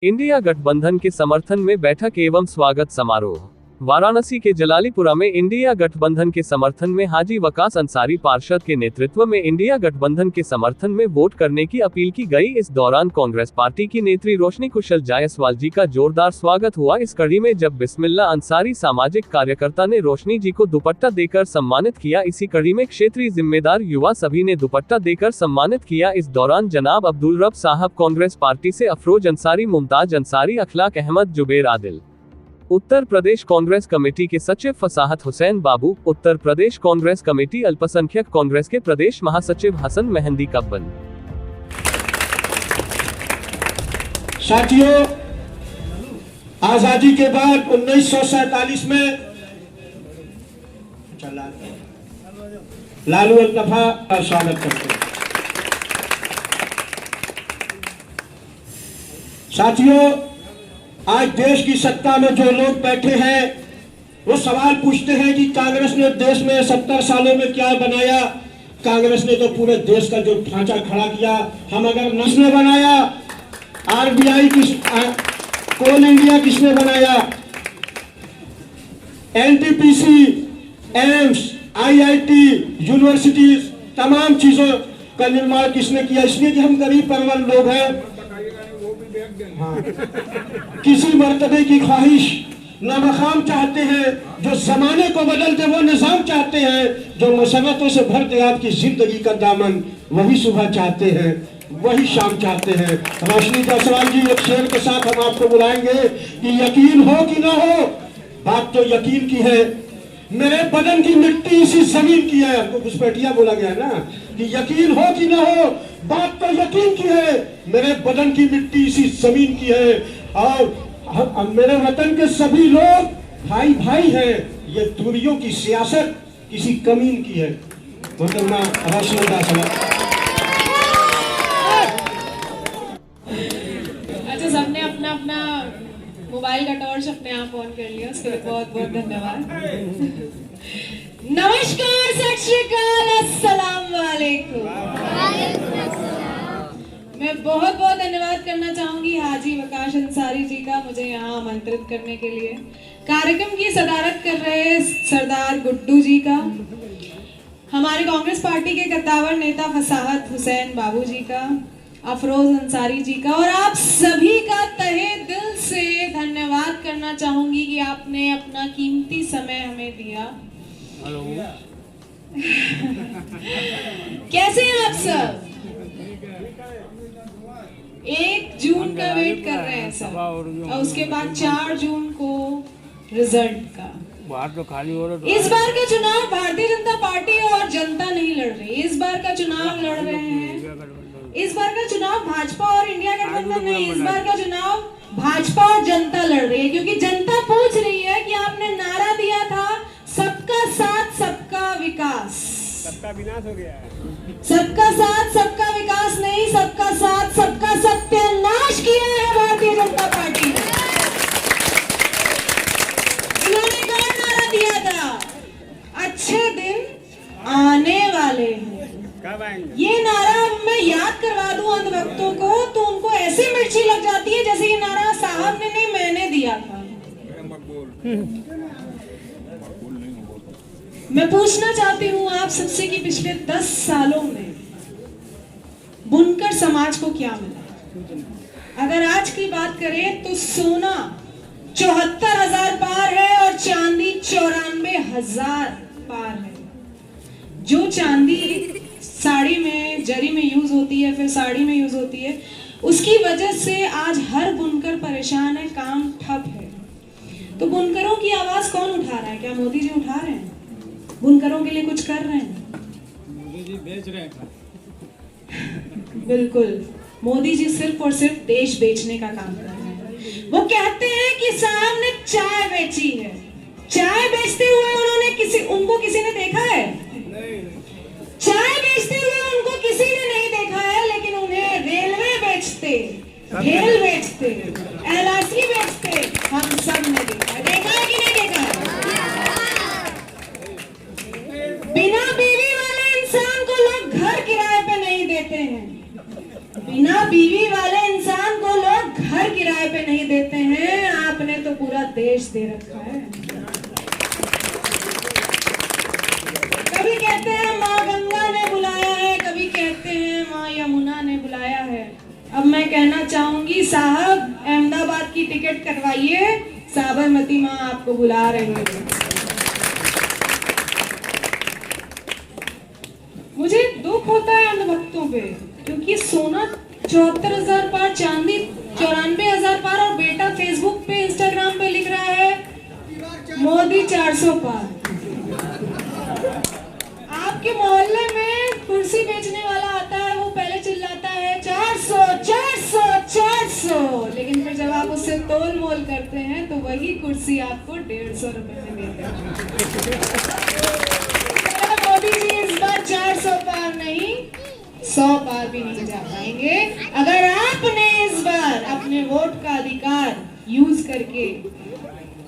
India गठबंधन के समर्थन में बैठक एवं स्वागत समारोह। वाराणसी के जलालीपुरा में इंडिया गठबंधन के समर्थन में हाजी वकास अंसारी पार्षद के नेतृत्व में इंडिया गठबंधन के समर्थन में वोट करने की अपील की गई। इस दौरान कांग्रेस पार्टी की नेत्री रोशनी कुशल जायसवाल जी का जोरदार स्वागत हुआ। इस कड़ी में जब बिस्मिल्ला अंसारी सामाजिक कार्यकर्ता ने रोशनी जी को दुपट्टा देकर सम्मानित किया। इसी कड़ी में क्षेत्रीय जिम्मेदार युवा सभी ने दुपट्टा देकर सम्मानित किया। इस दौरान जनाब अब्दुल रब साहब कांग्रेस पार्टी से अफरोज अंसारी, मुमताज अंसारी, अखलाक अहमद, जुबेर आदिल, उत्तर प्रदेश कांग्रेस कमेटी के सचिव फसाहत हुसैन बाबू, उत्तर प्रदेश कांग्रेस कमेटी अल्पसंख्यक कांग्रेस के प्रदेश महासचिव हसन मेहंदी कब्बन। साथियों, आजादी के बाद 1947 में लालू अल्तफा का स्वागत करते हैं। साथियों, आज देश की सत्ता में जो लोग बैठे हैं वो सवाल पूछते हैं कि कांग्रेस ने देश में 70 सालों में क्या बनाया। कांग्रेस ने तो पूरे देश का जो ढांचा खड़ा किया, हम अगर किसने बनाया, आरबीआई कोल इंडिया किसने बनाया, एनटीपीसी, एम्स, आईआईटी, यूनिवर्सिटीज, तमाम चीजों का निर्माण किसने किया। इसलिए कि हम गरीब परिवार लोग हैं। हाँ। किसी मर्तबे की ख्वाहिश नामकाम चाहते हैं, जो जमाने को बदल दे वो निजाम चाहते हैं, जो मसरतों से भर दे आपकी जिंदगी का दामन, वही सुबह चाहते हैं, वही शाम चाहते हैं। रोशनी जायसवाल जी, एक शेर के साथ हम आपको बुलाएंगे कि यकीन हो कि ना हो, बात तो यकीन की है। मेरे बदन की मिट्टी इसी जमीन की है, आपको घुसपैठिया बोला गया है ना, कि यकीन हो कि ना हो, बात तो यकीन की है। मेरे बदन की मिट्टी इसी जमीन की है और मेरे वतन के सभी लोग भाई भाई हैं। ये दूरियों की सियासत किसी कमीन की है। मोहतरमा रोशनी जायसवाल। अच्छा, सबने अपना अपना मोबाइल का टॉर्च अपने आप ऑन कर लिया, उसके लिए बहुत बहुत धन्यवाद। नमस्कार, सत श्री अकाल, अस्सलाम वालेकुम। मैं बहुत बहुत धन्यवाद करना चाहूंगी हाजी वकास अंसारी जी का, मुझे यहाँ आमंत्रित करने के लिए। कार्यक्रम की सदारत कर रहे सरदार गुड्डू जी का, हमारे कांग्रेस पार्टी के कद्दावर नेता फसाहत हुसैन बाबू जी का, अफरोज अंसारी जी का, और आप सभी का तहे दिल से धन्यवाद करना चाहूंगी कि आपने अपना कीमती समय हमें दिया। कैसे हैं आप सब? 1 जून का वेट कर रहे हैं सब, और उसके बाद 4 जून को रिजल्ट का। बाहर तो खाली हो रहा। इस बार का चुनाव भारतीय जनता पार्टी और जनता नहीं लड़ रही, इस बार का चुनाव लड़ रहे हैं। इस बार का चुनाव भाजपा और इंडिया गठबंधन नहीं, इस बार का चुनाव भाजपा और जनता लड़ रही है। क्योंकि जनता पूछ रही है कि आपने नारा दिया था सबका साथ सबका विकास, सबका विनाश हो गया है। सबका साथ सबका विकास नहीं, सबका साथ सबका सत्यानाश किया है भारतीय जनता पार्टी ने। इन्होंने क्या नारा दिया था? अच्छे दिन आने वाले हैं। कब आएंगे? ये नारा मैं याद करवा दूं अंधभक्तों को तो उनको ऐसी मिर्ची लग जाती है जैसे ये नारा साहब ने नहीं, मैंने दिया था। मैं पूछना चाहती हूँ आप सबसे कि पिछले 10 सालों में बुनकर समाज को क्या मिला? अगर आज की बात करें तो सोना 74,000 पार है और चांदी 94,000 पार है। जो चांदी साड़ी में, जरी में यूज होती है, फिर साड़ी में यूज होती है, उसकी वजह से आज हर बुनकर परेशान है, काम ठप है। तो बुनकरों की आवाज कौन उठा रहा है? क्या मोदी जी उठा रहे हैं? बुनकरों के लिए कुछ कर रहे हैं? मोदी जी बेच रहे हैं। बिल्कुल, मोदी जी सिर्फ और सिर्फ देश बेचने का काम कर रहे हैं। वो कहते हैं कि साहब ने चाय बेची है। चाय बेचते हुए उनको किसी ने देखा है? चाय बेचते हुए उनको किसी ने नहीं देखा है, लेकिन उन्हें रेलवे बेचते, रेल बेचते, एलआईसी बेचते हम सब ने देखा है। देखा है कि नहीं देखा है? बिना बीवी वाले इंसान को लोग घर किराए पे नहीं देते हैं। बिना बीवी वाले इंसान को लोग घर किराए पे देश दे रखा है। कभी कहते हैं माँ गंगा ने बुलाया है, कभी कहते हैं माँ यमुना ने बुलाया है। अब मैं कहना चाहूंगी साहब, अहमदाबाद की टिकट कटवाइए, साबरमती माँ आपको बुला रही है। मुझे दुख होता है अंधभक्तों पे, क्योंकि सोना 74,000 पार, चांदी 94,000 पार, और बेटा फेसबुक पे इंस्टाग्राम पे लिख रहा है मोदी 400 पार। आपके मोहल्ले में कुर्सी बेचने वाला आता है, वो पहले चिल्लाता है 400 400 400, लेकिन फिर जब आप उससे तोल मोल करते हैं तो वही कुर्सी आपको 150 रुपए में देता है। मोदी जी इस बार 400 पार नहीं, 100 पार भी नहीं जा पाएंगे। अगर आपने इस बार अपने वोट का अधिकार यूज करके,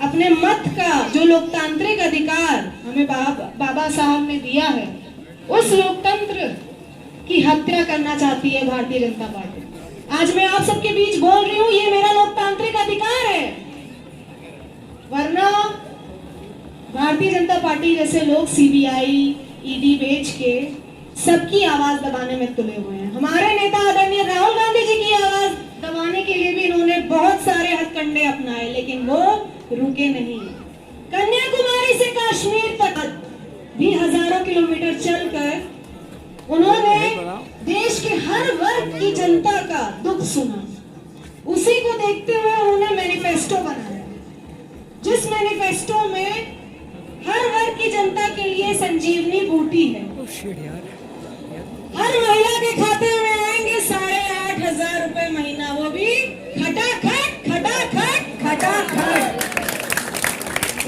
अपने मत का जो लोकतांत्रिक अधिकार हमें बाबा साहब ने दिया है, उस लोकतंत्र की हत्या करना चाहती है भारतीय जनता पार्टी। आज मैं आप सबके बीच बोल रही हूँ, ये मेरा लोकतांत्रिक अधिकार है, वरना भारतीय जनता पार्टी जैसे लोग सीबीआई ईडी बेच के सबकी आवाज दबाने में तुले हुए हैं। हमारे नेता आदरणीय राहुल गांधी जी की आवाज दबाने के लिए भी इन्होंने बहुत सारे हथकंडे अपनाए, लेकिन वो रुके नहीं। कन्याकुमारी से कश्मीर तक भी हजारों किलोमीटर चलकर उन्होंने देश के हर वर्ग की जनता का दुख सुना। उसी को देखते हुए उन्होंने मैनिफेस्टो बनाया, जिस मैनिफेस्टो में हर वर्ग की जनता के लिए संजीवनी बूटी है। हर महिला के खाते में आएंगे 8,500 रुपए महीना, वो भी खटाखट खटाखट खटाखट।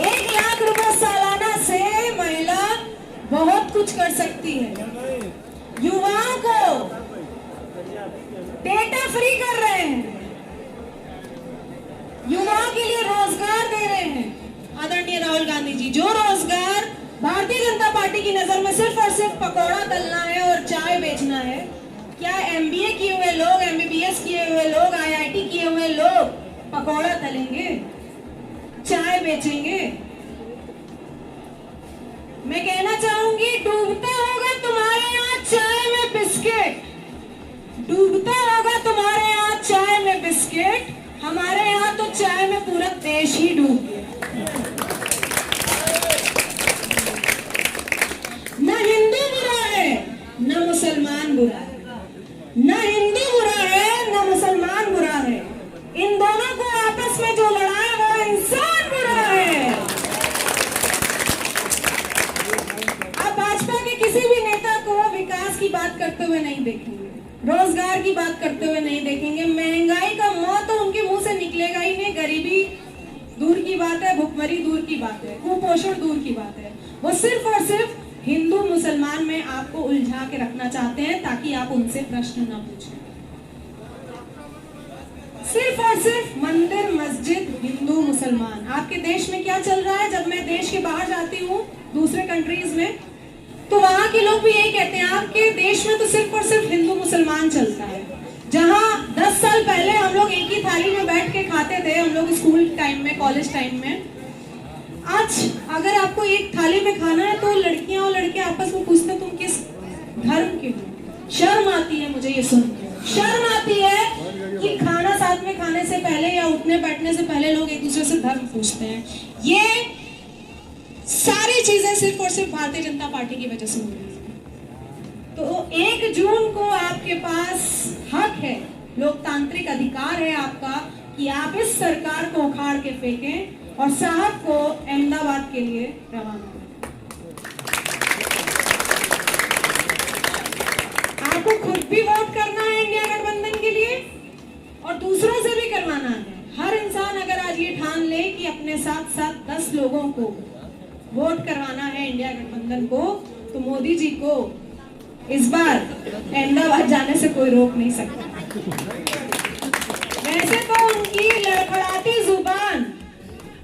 1 लाख रुपए सालाना से महिला बहुत कुछ कर सकती है। युवाओं को डेटा फ्री कर रहे हैं, युवाओं के लिए रोजगार दे रहे हैं आदरणीय राहुल गांधी जी। जो रोजगार भारतीय जनता पार्टी की नजर में सिर्फ और सिर्फ पकौड़ा तलना है और चाय बेचना है, क्या एमबीए किए हुए लोग, एमबीबीएस किए हुए लोग, आईआईटी किए हुए लोग पकौड़ा तलेंगे, चाय बेचेंगे? मैं कहना चाहूंगी, डूबता होगा तुम्हारे यहाँ चाय में बिस्किट, डूबता होगा तुम्हारे यहाँ चाय में बिस्किट, हमारे यहाँ तो चाय में पूरा देश ही डूब गया। न हिंदू बुरा है न मुसलमान बुरा है, न हिंदू बुरा है न मुसलमान बुरा है, इन दोनों को आपस में जो लड़ा है वो इंसान बुरा है। आप भाजपा के किसी भी नेता को विकास की बात करते हुए नहीं देखेंगे, रोजगार की बात करते हुए नहीं देखेंगे। महंगाई का मुंह तो उनके मुंह से निकलेगा ही नहीं। गरीबी दूर की बात है, भुखमरी दूर की बात है, कुपोषण दूर की बात है। वो सिर्फ और सिर्फ हिंदू मुसलमान में आपको उलझा के रखना चाहते हैं ताकि आप उनसे प्रश्न ना पूछें। सिर्फ और सिर्फ मंदिर मस्जिद हिंदू मुसलमान। आपके देश में क्या चल रहा है? जब मैं देश के बाहर जाती हूँ दूसरे कंट्रीज में, तो वहां के लोग भी यही कहते हैं, आपके देश में तो सिर्फ और सिर्फ हिंदू मुसलमान चलता है। जहां 10 साल पहले हम लोग एक ही थाली में बैठ के खाते थे, हम लोग स्कूल टाइम में, कॉलेज टाइम में, आज अगर आपको एक थाली में खाना है तो लड़कियां और लड़के आपस में पूछते तुम किस धर्म के हो। शर्म आती है मुझे ये सुनकर, शर्म आती है कि खाना साथ में खाने से पहले या उठने बैठने से पहले लोग एक दूसरे से धर्म पूछते हैं। ये सारी चीजें सिर्फ और सिर्फ भारतीय जनता पार्टी की वजह से हो रही है। तो 1 जून को आपके पास हक है, लोकतांत्रिक अधिकार है आपका कि आप इस सरकार को उखाड़ के फेंकें और साहब को अहमदाबाद के लिए रवाना करें। आपको खुद भी वोट करना है इंडिया गठबंधन के लिए और दूसरों से भी करवाना है। हर इंसान अगर आज ये ठान ले कि अपने साथ साथ 10 लोगों को वोट करवाना है इंडिया गठबंधन को, तो मोदी जी को इस बार अहमदाबाद जाने से कोई रोक नहीं सकता। वैसे तो उनकी लड़खड़ाती जुबान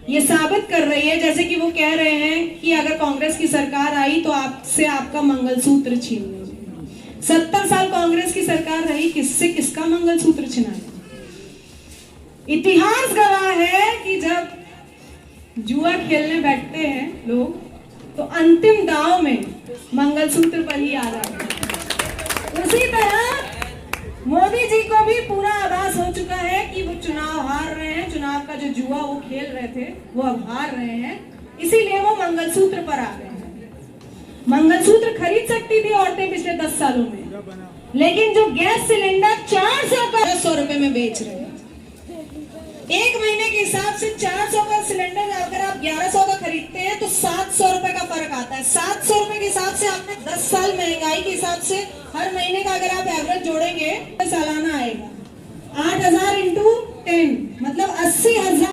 ये साबित कर रही है, जैसे कि वो कह रहे हैं कि अगर कांग्रेस की सरकार आई तो आपसे आपका मंगलसूत्र छीन लेंगे। 70 साल कांग्रेस की सरकार रही, किससे किसका मंगलसूत्र छिना? इतिहास गवाह है कि जब जुआ खेलने बैठते हैं लोग तो अंतिम दांव में मंगलसूत्र पर ही आ जाते हैं। उसी तरह मोदी जी को भी पूरा आभास हो चुका है कि वो चुनाव हार रहे हैं, चुनाव का जो जुआ वो खेल रहे थे वो अब हार रहे हैं, इसीलिए वो मंगलसूत्र पर आ गए हैं। मंगलसूत्र खरीद सकती थी औरतें पिछले 10 सालों में, लेकिन जो गैस सिलेंडर 400 रुपए में बेच रहे हैं, एक महीने के हिसाब से 400 का सिलेंडर अगर आप 1100 का खरीदते हैं तो 700 रुपए का फर्क आता है। 700 रुपए के हिसाब से आपने 10 साल महंगाई के हिसाब से हर महीने का अगर आप एवरेज जोड़ेंगे तो सालाना आएगा 8000 × 10 मतलब 80,000।